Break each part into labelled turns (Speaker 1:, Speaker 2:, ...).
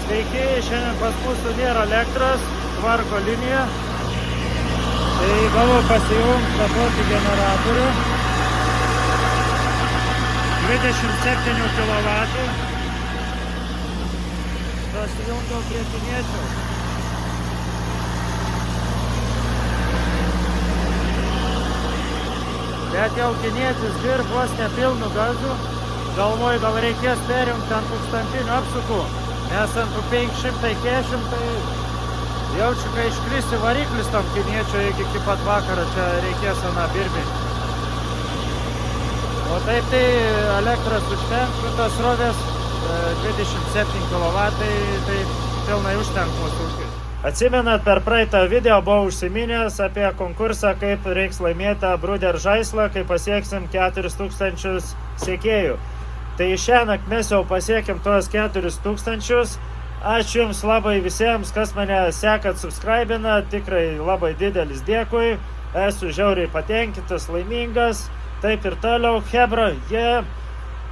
Speaker 1: Sveiki, šiandien pas mūsų nėra elektros, tvarko linija. Tai gavau pasijungti tą tokį generatorių. 27 kW. Pasijungiau prie kiniečių. Bet jau kinietis dirb vos nepilnu gazu. Galvoju, gal reikės perjungti ant tūkstantinių apsukų, nes ant 540 tai jaučiu, kai iškrisi variklis tam kiniečio iki pat vakaro, čia reikės aną birbinti. O taip tai elektros užtenka, tos srovės 27 kW, tai pilnai užtenka mūsų ūkiui. Atsimenat, per praeitą video buvau užsiminęs apie konkursą, kaip reiks laimėti Bruder žaislą, kai pasieksim 4000 sekėjų. Tai šiąnakt mes jau pasiekėm tuos 4000. Ačiū Jums labai visiems, kas mane sekat, subscribina. Tikrai labai didelis dėkui. Esu žiauriai patenkintas, laimingas. Taip ir toliau. Hebra,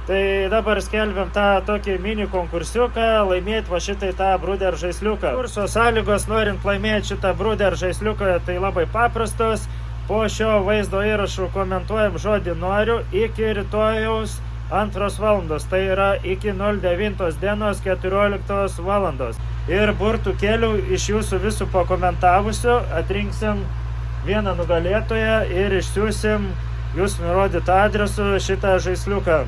Speaker 1: Tai dabar skelbiam tą tokį mini konkursiuką, laimėti va šitai tą Bruder žaisliuką. Konkurso sąlygos norint laimėti šitą Bruder žaisliuką tai labai paprastos. Po šio vaizdo įrašų komentuojam žodį noriu iki rytojaus 2 valandos, tai yra iki 09 dienos 14 valandos. Ir burtų kelių iš jūsų visų pakomentavusių atrinksim vieną nugalėtoją ir išsiųsim jūs nurodytą adresu šitą žaisliuką.